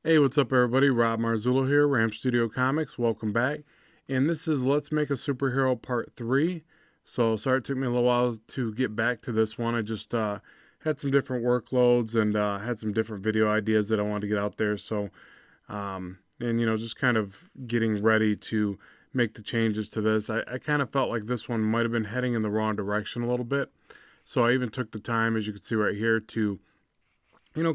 Hey, what's up, everybody? Rob Marzullo here, Ram Studio Comics. Welcome back. And this is Let's Make a Superhero Part 3. So, sorry it took me a little while to get back to this one. I just had some different workloads and had some different video ideas that I wanted to get out there. So, just kind of getting ready to make the changes to this. I kind of felt like this one might have been heading in the wrong direction a little bit. So, I even took the time, as you can see right here, to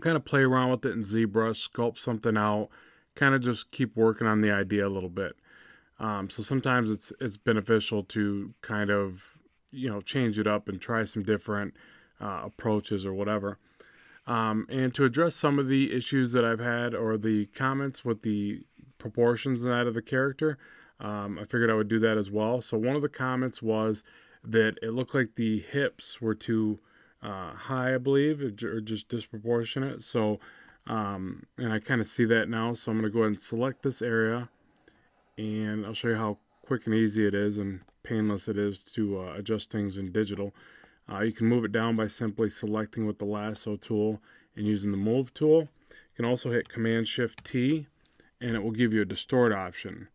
kind of play around with it in ZBrush, sculpt something out, kind of just keep working on the idea a little bit. So sometimes it's beneficial to kind of change it up and try some different approaches or whatever. And to address some of the issues that I've had or the comments with the proportions and that of the character, I figured I would do that as well. So one of the comments was that it looked like the hips were too high, I believe, or just disproportionate. So, and I kind of see that now. So I'm going to go ahead and select this area, and I'll show you how quick and easy it is and painless it is to adjust things in digital. You can move it down by simply selecting with the lasso tool and using the move tool. You can also hit Command-Shift-T, and it will give you a distort option,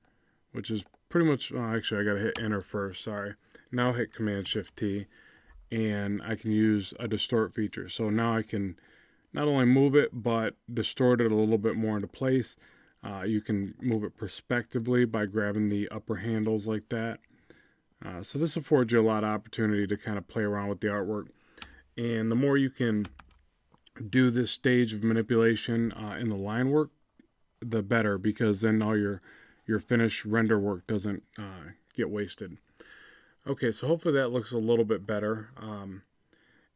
which is pretty much, actually I got to hit enter first, sorry. Now hit Command-Shift-T, and I can use a distort feature. So now I can not only move it, but distort it a little bit more into place. You can move it prospectively by grabbing the upper handles like that. So this affords you a lot of opportunity to kind of play around with the artwork. And the more you can do this stage of manipulation in the line work, the better, because then all your finished render work doesn't get wasted. Okay, so hopefully that looks a little bit better.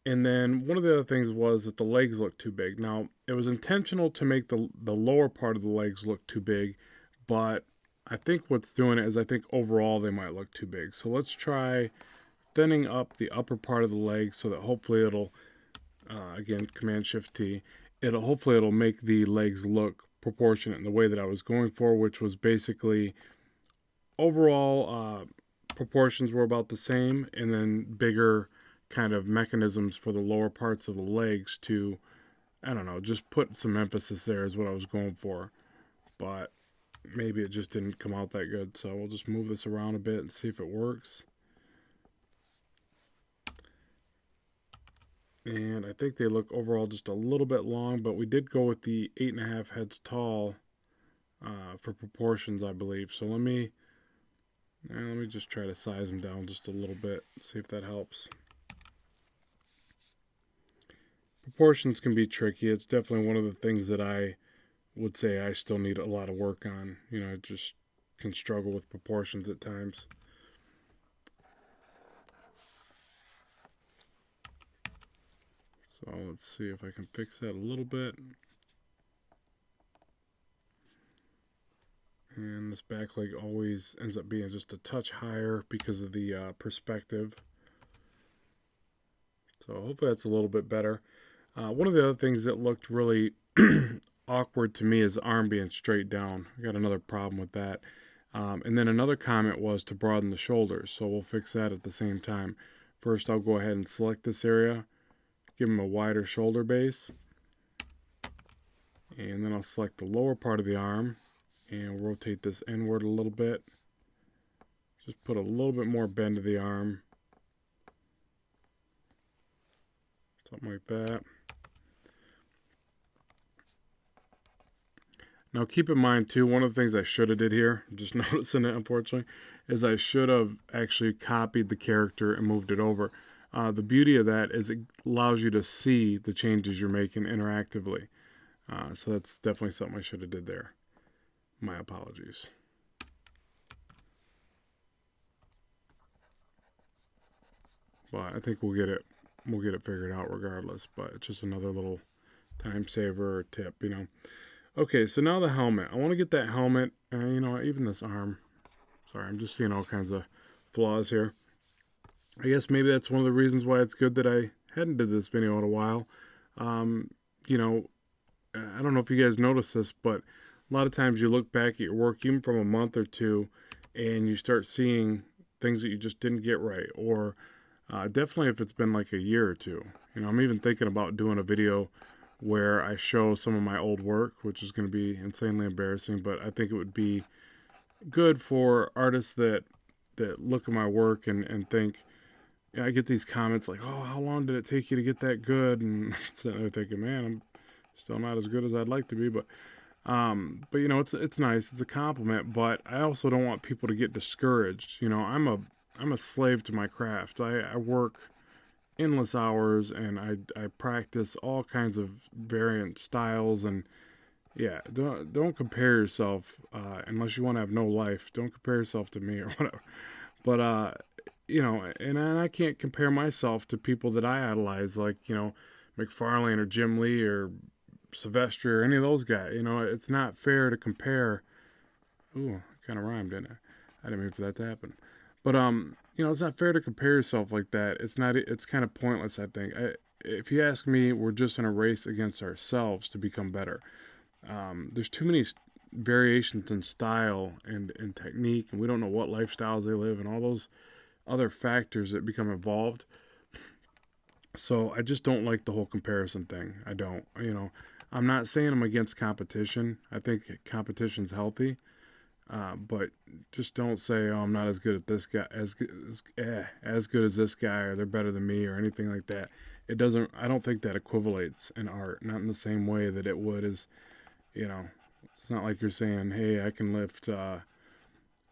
And then one of the other things was that the legs look too big. Now, it was intentional to make the lower part of the legs look too big, but I think what's doing it is I think overall they might look too big. So let's try thinning up the upper part of the leg so that hopefully it'll, again, Command-Shift-T, hopefully it'll make the legs look proportionate in the way that I was going for, which was basically overall proportions were about the same, and then bigger kind of mechanisms for the lower parts of the legs to, I don't know, just put some emphasis there is what I was going for. But maybe it just didn't come out that good. So we'll just move this around a bit and see if it works. And I think they look overall just a little bit long, but we did go with the 8.5 heads tall for proportions, I believe. So let me just try to size them down just a little bit, see if that helps. Proportions can be tricky. It's definitely one of the things that I would say I still need a lot of work on. I just can struggle with proportions at times. So let's see if I can fix that a little bit. And this back leg always ends up being just a touch higher because of the perspective. So hopefully that's a little bit better. One of the other things that looked really awkward to me is the arm being straight down. I got another problem with that. And then another comment was to broaden the shoulders, so we'll fix that at the same time. First, I'll go ahead and select this area, give him a wider shoulder base, and then I'll select the lower part of the arm and rotate this inward a little bit. Just put a little bit more bend to the arm. Something like that. Now keep in mind too, one of the things I should have did here, I'm just noticing it unfortunately, is I should have actually copied the character and moved it over. The beauty of that is it allows you to see the changes you're making interactively. So that's definitely something I should have did there. My apologies. But I think we'll get it figured out regardless. But it's just another little time saver or tip, Okay, so now the helmet. I want to get that helmet, even this arm. Sorry, I'm just seeing all kinds of flaws here. I guess maybe that's one of the reasons why it's good that I hadn't did this video in a while. I don't know if you guys noticed this, but a lot of times you look back at your work, even from a month or two, and you start seeing things that you just didn't get right. Or definitely if it's been like a year or two. I'm even thinking about doing a video where I show some of my old work, which is going to be insanely embarrassing, but I think it would be good for artists that look at my work and think, I get these comments like, "Oh, how long did it take you to get that good?" And sitting there thinking, "Man, I'm still not as good as I'd like to be." But you know, it's nice. It's a compliment. But I also don't want people to get discouraged. You know, I'm a slave to my craft. I work endless hours, and I practice all kinds of variant styles. And yeah, don't compare yourself unless you want to have no life. Don't compare yourself to me or whatever. But you know, and I can't compare myself to people that I idolize, like, you know, McFarlane or Jim Lee or Sylvester or any of those guys. You know, it's not fair to compare. Ooh, kind of rhymed, didn't I? I didn't mean for that to happen. But you know, it's not fair to compare yourself like that. It's not. It's kind of pointless, I think. If you ask me, we're just in a race against ourselves to become better. There's too many variations in style and technique, and we don't know what lifestyles they live and all those other factors that become involved. So I just don't like the whole comparison thing. I don't. You know, I'm not saying I'm against competition. I think competition's healthy. But just don't say, "Oh, I'm not as good at this guy as good as this guy, or they're better than me," or anything like that. It doesn't. I don't think that equivalates in art. Not in the same way that it would as, you know. It's not like you're saying, "Hey, I can lift. I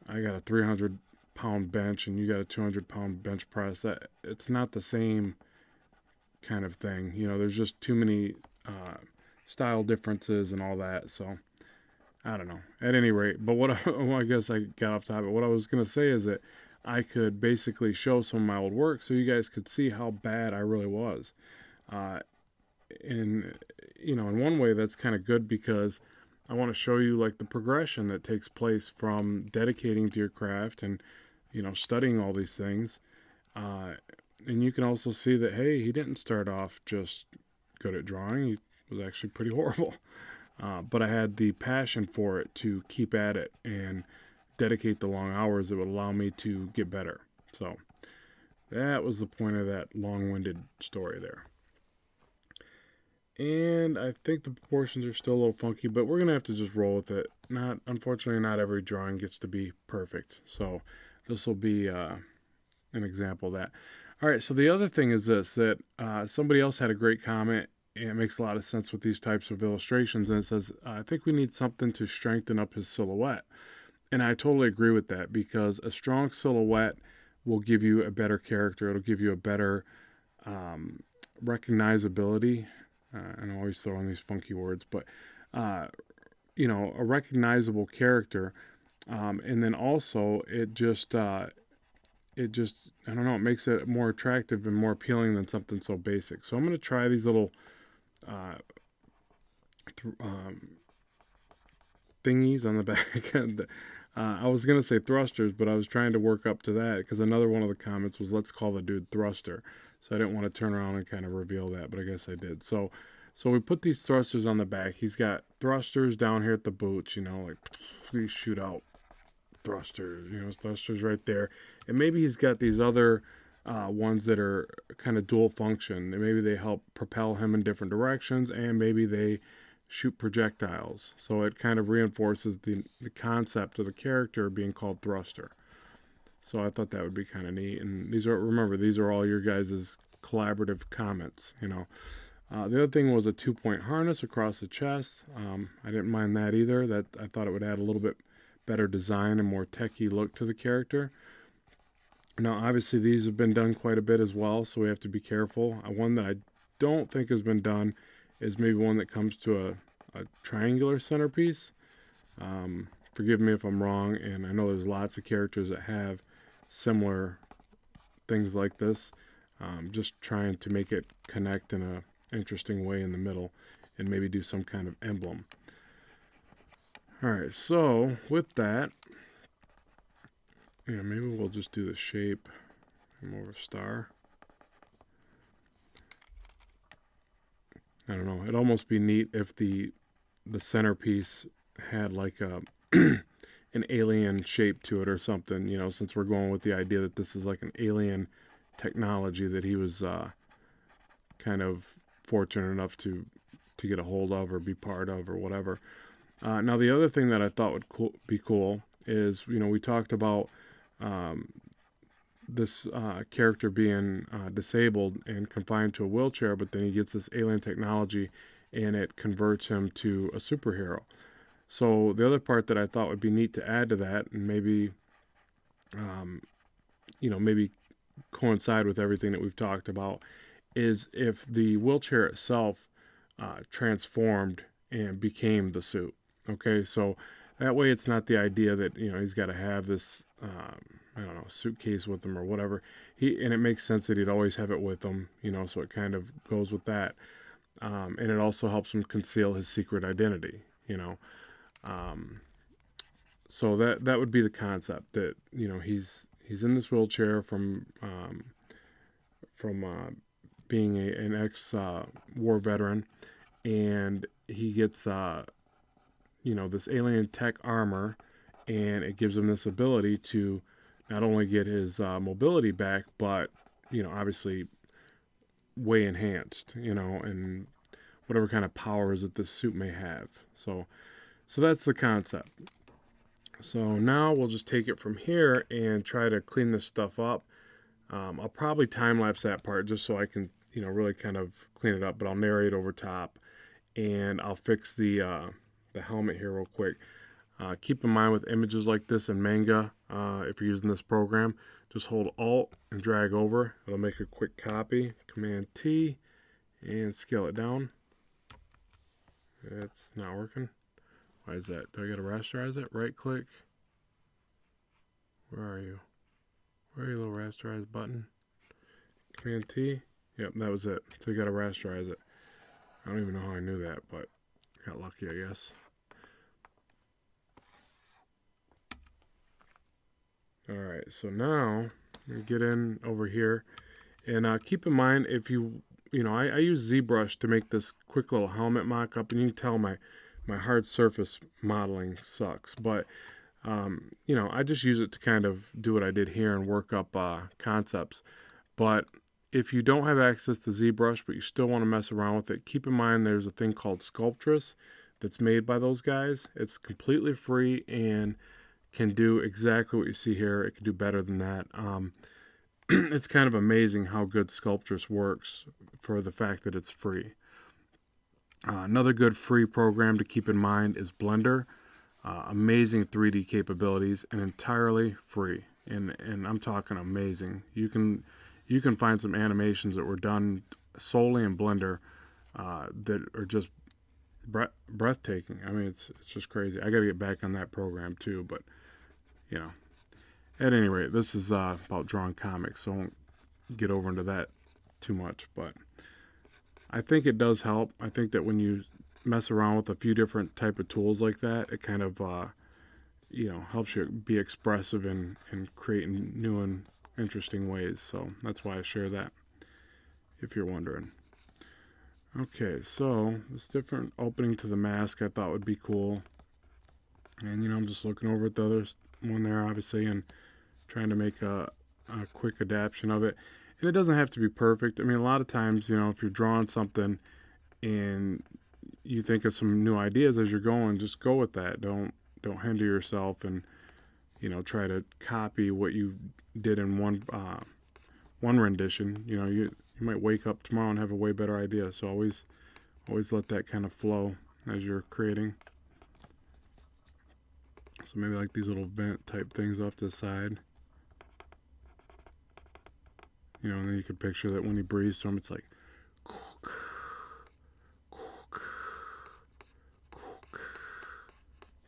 got a 300-pound bench, and you got a 200-pound bench press." It's not the same kind of thing. You know, there's just too many style differences and all that. So I don't know. At any rate, but well, I guess I got off topic. What I was gonna say is that I could basically show some of my old work so you guys could see how bad I really was. Uh, and you know, in one way, that's kind of good because I want to show you like the progression that takes place from dedicating to your craft and, you know, studying all these things. Uh, and you can also see that, hey, he didn't start off just good at drawing. He was actually pretty horrible. But I had the passion for it to keep at it and dedicate the long hours that would allow me to get better. So that was the point of that long-winded story there. And I think the proportions are still a little funky, but we're gonna have to just roll with it. Unfortunately, not every drawing gets to be perfect. So this will be an example of that. All right. So the other thing is this: that somebody else had a great comment, and it makes a lot of sense with these types of illustrations. And it says, "I think we need something to strengthen up his silhouette." And I totally agree with that because a strong silhouette will give you a better character. It'll give you a better recognizability. And I'm always throwing these funky words, but you know, a recognizable character, and then also it just I don't know, it makes it more attractive and more appealing than something so basic. So I'm going to try these little uh, th- um, thingies on the back. I was going to say thrusters, but I was trying to work up to that because another one of the comments was, "Let's call the dude Thruster." So I didn't want to turn around and kind of reveal that, but I guess I did. So we put these thrusters on the back. He's got thrusters down here at the boots, you know, like these shoot out thrusters, you know, thrusters right there. And maybe he's got these other ones that are kind of dual function. Maybe they help propel him in different directions, and maybe they shoot projectiles. So it kind of reinforces the concept of the character being called Thruster. So I thought that would be kind of neat. And these are all your guys' collaborative comments, you know. The other thing was a 2-point harness across the chest. I didn't mind that either. That I thought it would add a little bit better design and more techie look to the character. Now, obviously, these have been done quite a bit as well, so we have to be careful. One that I don't think has been done is maybe one that comes to a triangular centerpiece. Forgive me if I'm wrong, and I know there's lots of characters that have similar things like this. Just trying to make it connect in a interesting way in the middle and maybe do some kind of emblem. All right, so with that, yeah, maybe we'll just do the shape more of a star. I don't know. It'd almost be neat if the centerpiece had like a an alien shape to it or something, you know, since we're going with the idea that this is like an alien technology that he was kind of fortunate enough to to get a hold of or be part of or whatever. Now, the other thing that I thought would be cool is, we talked about this character being disabled and confined to a wheelchair, but then he gets this alien technology and it converts him to a superhero. So the other part that I thought would be neat to add to that, and maybe, maybe coincide with everything that we've talked about, is if the wheelchair itself transformed and became the suit. Okay, so that way it's not the idea that he's got to have this suitcase with him or whatever. And it makes sense that he'd always have it with him, so it kind of goes with that. And it also helps him conceal his secret identity, So that would be the concept, that he's in this wheelchair from being an ex-war veteran, and he gets this alien tech armor, and it gives him this ability to not only get his mobility back, but obviously way enhanced, and whatever kind of powers that this suit may have. So that's the concept. So now we'll just take it from here and try to clean this stuff up. I'll probably time-lapse that part just so I can, really kind of clean it up, but I'll narrate over top, and I'll fix the helmet here real quick. Keep in mind with images like this in Manga, if you're using this program, just hold Alt and drag over. It'll make a quick copy. Command T and scale it down. It's not working. Why is that? Do I gotta rasterize it? Right click. Where are you? Where are you, little rasterize button? Command T. Yep, that was it. So you gotta rasterize it. I don't even know how I knew that, but got lucky, I guess. Alright, so now we get in over here, and keep in mind, if I use ZBrush to make this quick little helmet mock-up, and you can tell my hard surface modeling sucks, but I just use it to kind of do what I did here and work up concepts. But if you don't have access to ZBrush, but you still want to mess around with it, keep in mind there's a thing called Sculptress that's made by those guys. It's completely free and can do exactly what you see here. It can do better than that. It's kind of amazing how good Sculptress works for the fact that it's free. Another good free program to keep in mind is Blender. Amazing 3D capabilities and entirely free. And I'm talking amazing. You can find some animations that were done solely in Blender that are just breathtaking. I mean, it's just crazy. I got to get back on that program too, but at any rate, this is about drawing comics, so I won't get over into that too much, but I think it does help. I think that when you mess around with a few different type of tools like that, it kind of helps you be expressive and create in new and interesting ways. So that's why I share that, if you're wondering. Okay, so this different opening to the mask I thought would be cool, and I'm just looking over at the other one there, obviously, and trying to make a quick adaptation of it. And it doesn't have to be perfect. I mean, a lot of times, if you're drawing something and you think of some new ideas as you're going, just go with that. Don't hinder yourself and try to copy what you did in one rendition. You might wake up tomorrow and have a way better idea. So always let that kind of flow as you're creating. So maybe like these little vent type things off to the side. And then you could picture that when he breathes through them, it's like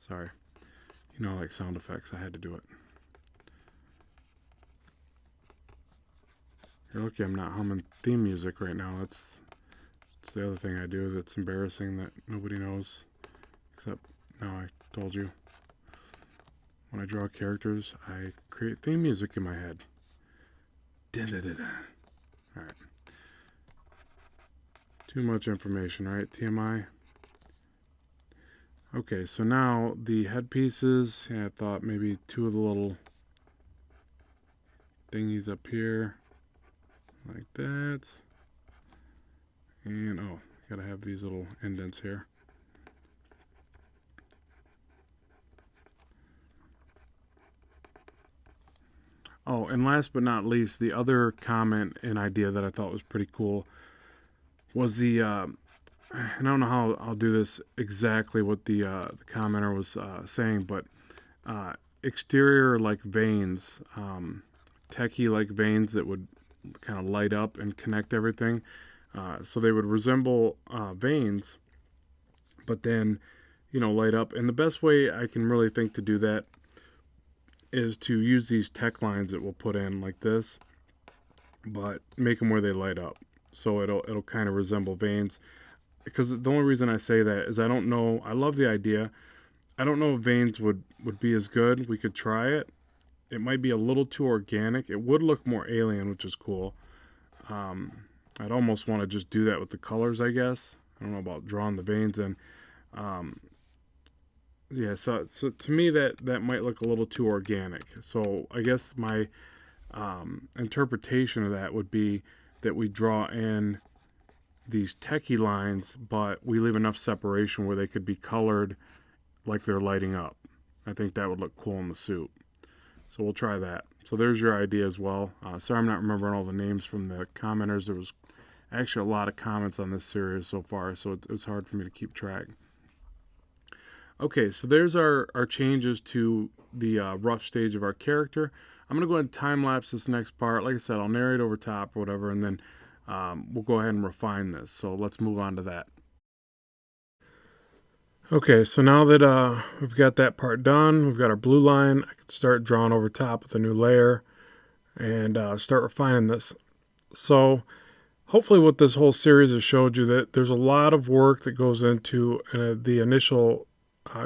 sorry. Like sound effects, I had to do it. You're lucky I'm not humming theme music right now. That's the other thing I do that's embarrassing that nobody knows. Except now I told you. When I draw characters, I create theme music in my head. Alright. Too much information, right? TMI. Okay, so now the headpieces. I thought maybe two of the little thingies up here. Like that. And, Gotta have these little indents here. Oh, and last but not least, the other comment and idea that I thought was pretty cool was and I don't know how I'll do this exactly what the commenter was saying, but uh, exterior like veins, techie like veins that would kind of light up and connect everything. So they would resemble veins, but then, light up. And the best way I can really think to do that is to use these tech lines that we'll put in like this, but make them where they light up. So it'll kind of resemble veins. Because the only reason I say that is I don't know. I love the idea. I don't know if veins would be as good. We could try it. It might be a little too organic. It would look more alien, which is cool. I'd almost want to just do that with the colors, I guess. I don't know about drawing the veins in. Yeah, so to me that might look a little too organic. So I guess my interpretation of that would be that we draw in these techie lines, but we leave enough separation where they could be colored like they're lighting up. I think that would look cool in the suit. So we'll try that. So there's your idea as well. Sorry I'm not remembering all the names from the commenters. There was actually a lot of comments on this series so far, so it's hard for me to keep track. Okay, so there's our changes to the rough stage of our character. I'm going to go ahead and time-lapse this next part. Like I said, I'll narrate over top or whatever, and then we'll go ahead and refine this. So let's move on to that. Okay, so now that we've got that part done, we've got our blue line, I can start drawing over top with a new layer and start refining this. So hopefully what this whole series has showed you that there's a lot of work that goes into the initial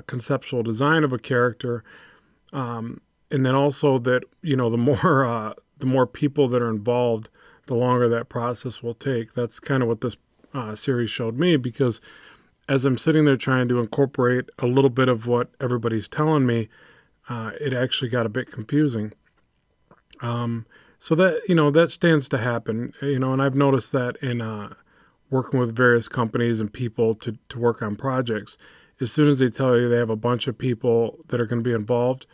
conceptual design of a character, and then also that the more people that are involved, the longer that process will take. That's kind of what this series showed me, because as I'm sitting there trying to incorporate a little bit of what everybody's telling me, it actually got a bit confusing. So that stands to happen, and I've noticed that in working with various companies and people to work on projects. As soon as they tell you they have a bunch of people that are going to be involved,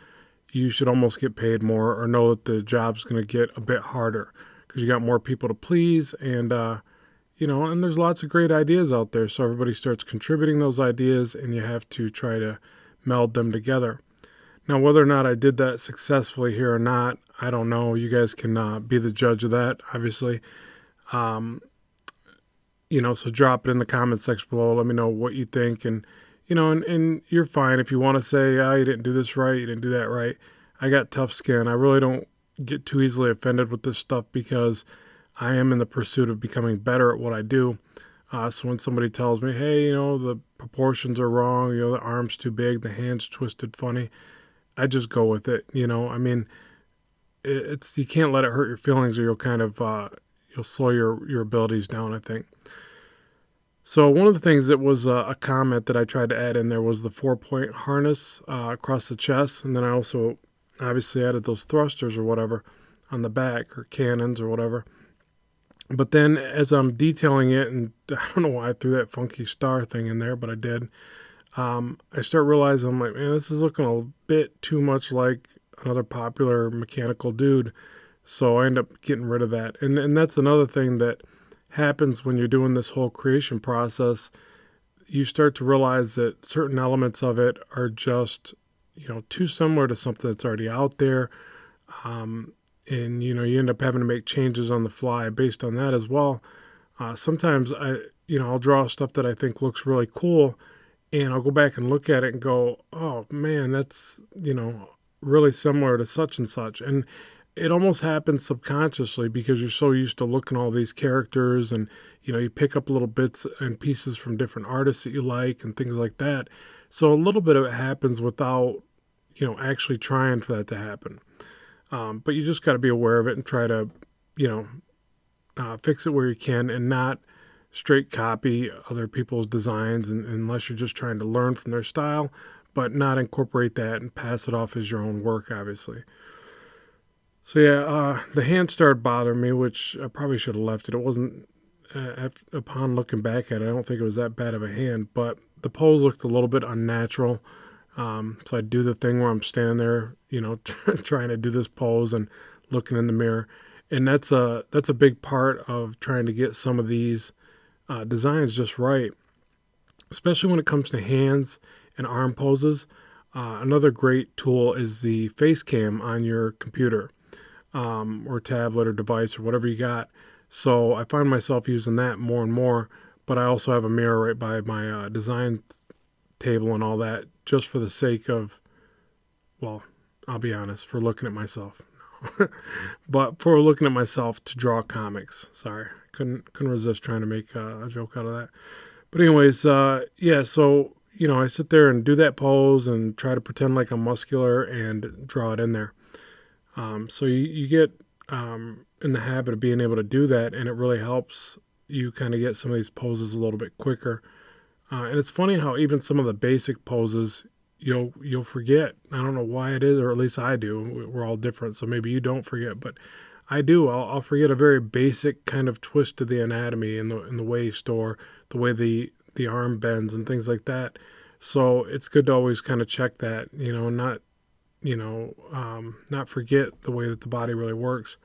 you should almost get paid more or know that the job's going to get a bit harder because you got more people to please, and and there's lots of great ideas out there. So everybody starts contributing those ideas, and you have to try to meld them together. Now, whether or not I did that successfully here or not, I don't know. You guys can be the judge of that, obviously. So drop it in the comments section below. Let me know what you think, and and you're fine if you want to say, you didn't do this right, you didn't do that right. I got tough skin. I really don't get too easily offended with this stuff because I am in the pursuit of becoming better at what I do. So when somebody tells me, hey, the proportions are wrong, the arm's too big, the hand's twisted funny, I just go with it. I mean, it's you can't let it hurt your feelings, or you'll kind of you'll slow your abilities down, I think. So one of the things that was a comment that I tried to add in there was the 4-point harness across the chest, and then I also obviously added those thrusters or whatever on the back, or cannons or whatever. But then as I'm detailing it, and I don't know why I threw that funky star thing in there, but I did, I start realizing, I'm like, man, this is looking a bit too much like another popular mechanical dude. So I end up getting rid of that. And that's another thing that happens when you're doing this whole creation process. You start to realize that certain elements of it are just, too similar to something that's already out there. And you end up having to make changes on the fly based on that as well. Sometimes I'll draw stuff that I think looks really cool, and I'll go back and look at it and go, oh man, that's really similar to such and such. And it almost happens subconsciously because you're so used to looking at all these characters, and you pick up little bits and pieces from different artists that you like and things like that. So a little bit of it happens without actually trying for that to happen. But you just got to be aware of it and try to fix it where you can, and not straight copy other people's designs, and unless you're just trying to learn from their style, but not incorporate that and pass it off as your own work, obviously. So yeah, the hand started bothering me, which I probably should have left it. It wasn't upon looking back at it, I don't think it was that bad of a hand, but the pose looked a little bit unnatural. So I do the thing where I'm standing there, trying to do this pose and looking in the mirror, and that's a big part of trying to get some of these designs just right, especially when it comes to hands and arm poses. Another great tool is the face cam on your computer, or tablet or device or whatever you got. So I find myself using that more and more, but I also have a mirror right by my design table and all that, just for the sake of, well, I'll be honest, for looking at myself. But for looking at myself to draw comics. Sorry, couldn't resist trying to make a joke out of that. But anyways, yeah, so I sit there and do that pose and try to pretend like I'm muscular and draw it in there. So you get in the habit of being able to do that, and it really helps you kind of get some of these poses a little bit quicker. And it's funny how even some of the basic poses you'll forget. I don't know why it is, or at least I do. We're all different, so maybe you don't forget, but I do. I'll forget a very basic kind of twist to the anatomy in the waist, or the way the arm bends and things like that. So it's good to always kind of check that, not forget the way that the body really works.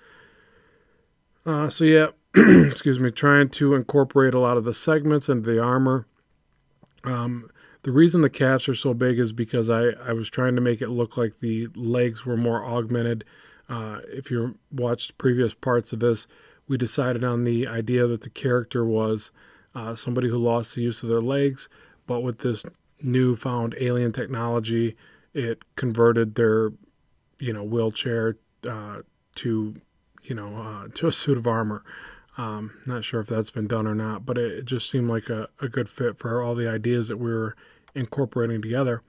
So yeah, excuse me, trying to incorporate a lot of the segments into the armor. The reason the calves are so big is because I was trying to make it look like the legs were more augmented. If you watched previous parts of this, we decided on the idea that the character was somebody who lost the use of their legs, but with this newfound alien technology, it converted their, wheelchair to a suit of armor. Not sure if that's been done or not, but it just seemed like a good fit for all the ideas that we were incorporating together.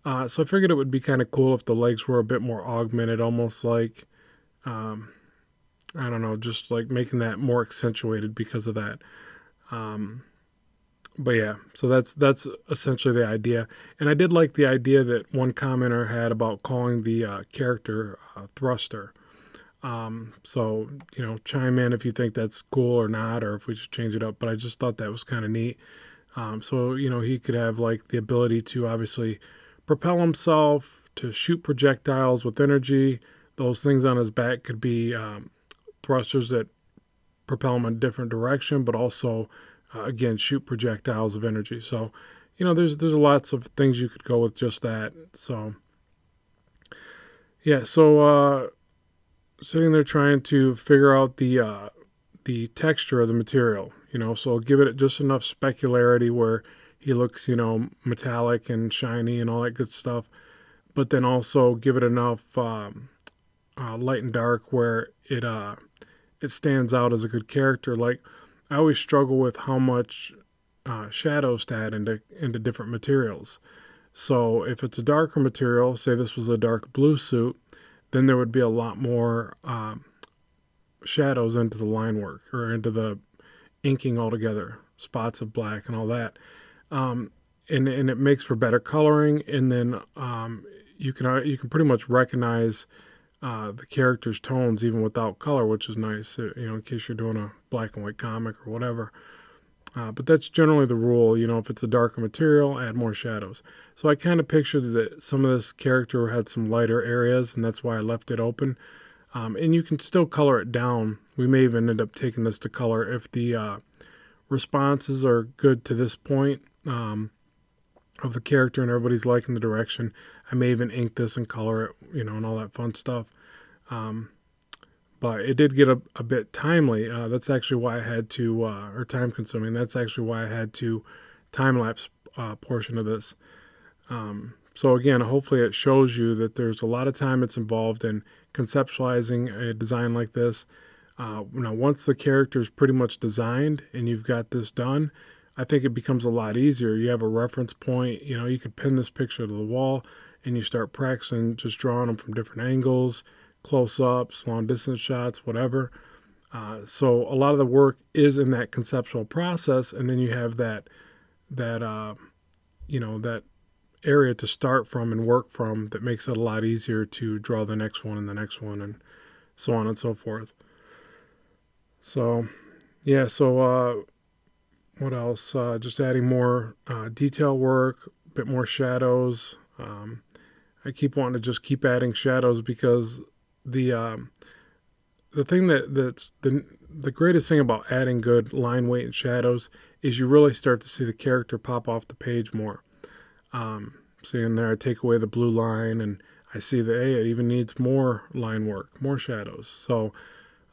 So I figured it would be kind of cool if the legs were a bit more augmented, almost like, I don't know, just like making that more accentuated because of that. But yeah, so that's essentially the idea. And I did like the idea that one commenter had about calling the character Thruster. So, chime in if you think that's cool or not, or if we should change it up. But I just thought that was kind of neat. So, he could have like the ability to obviously propel himself, to shoot projectiles with energy. Those things on his back could be thrusters that propel him in a different direction, but also, again, shoot projectiles of energy. So, there's lots of things you could go with just that. So, yeah, so sitting there trying to figure out the texture of the material, so give it just enough specularity where he looks, metallic and shiny and all that good stuff, but then also give it enough light and dark where it stands out as a good character. Like, I always struggle with how much shadows to add into different materials. So if it's a darker material, say this was a dark blue suit, then there would be a lot more shadows into the line work, or into the inking altogether, spots of black and all that. And it makes for better coloring, and then you can pretty much recognize the character's tones even without color, which is nice, in case you're doing a black and white comic or whatever. But that's generally the rule. If it's a darker material, add more shadows. So I kind of pictured that some of this character had some lighter areas, and that's why I left it open. And you can still color it down. We may even end up taking this to color if the responses are good to this point of the character and everybody's liking the direction. I may even ink this and color it, and all that fun stuff. But it did get a bit timely. That's actually why I had to, or time consuming. That's actually why I had to time lapse portion of this. So again, hopefully it shows you that there's a lot of time that's involved in conceptualizing a design like this. Now, once the character is pretty much designed and you've got this done, I think it becomes a lot easier. You have a reference point. You could pin this picture to the wall and you start practicing just drawing them from different angles, close-ups, long-distance shots, whatever. So a lot of the work is in that conceptual process, and then you have that area to start from and work from that makes it a lot easier to draw the next one and the next one and so on and so forth. So, Yeah, so what else? Just adding more detail work, a bit more shadows. I keep wanting to just keep adding shadows because the um, the thing that's the greatest thing about adding good line weight and shadows is you really start to see the character pop off the page more. See in there, I take away the blue line, and I see that hey, it even needs more line work, more shadows. So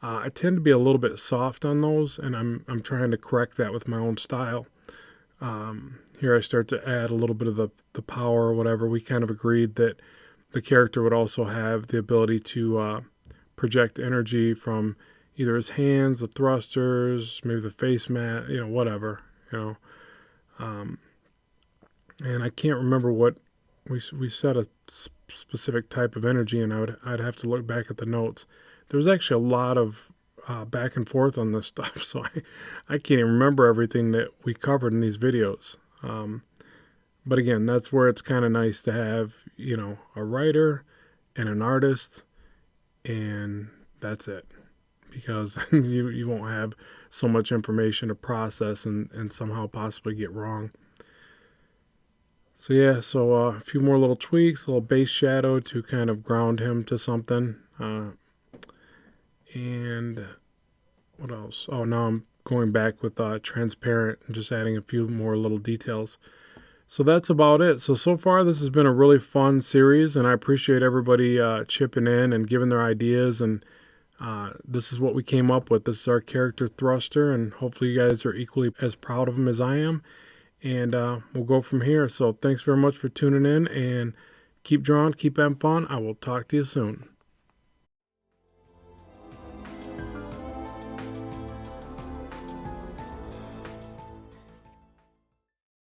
I tend to be a little bit soft on those, and I'm trying to correct that with my own style. Here I start to add a little bit of the power or whatever. We kind of agreed that the character would also have the ability to project energy from either his hands, the thrusters, maybe the face mat, whatever, you know. Um, and I can't remember what we set a specific type of energy, and I'd have to look back at the notes. There was actually a lot of back and forth on this stuff, so I can't even remember everything that we covered in these videos. But again, that's where it's kind of nice to have, a writer and an artist, and that's it. Because you won't have so much information to process and somehow possibly get wrong. So yeah, so a few more little tweaks, a little base shadow to kind of ground him to something. And what else? Oh, now I'm going back with transparent and just adding a few more little details. So that's about it. So far this has been a really fun series, and I appreciate everybody chipping in and giving their ideas. And this is what we came up with. This is our character Thruster, and hopefully you guys are equally as proud of him as I am. And we'll go from here. So thanks very much for tuning in, and keep drawing, keep having fun. I will talk to you soon.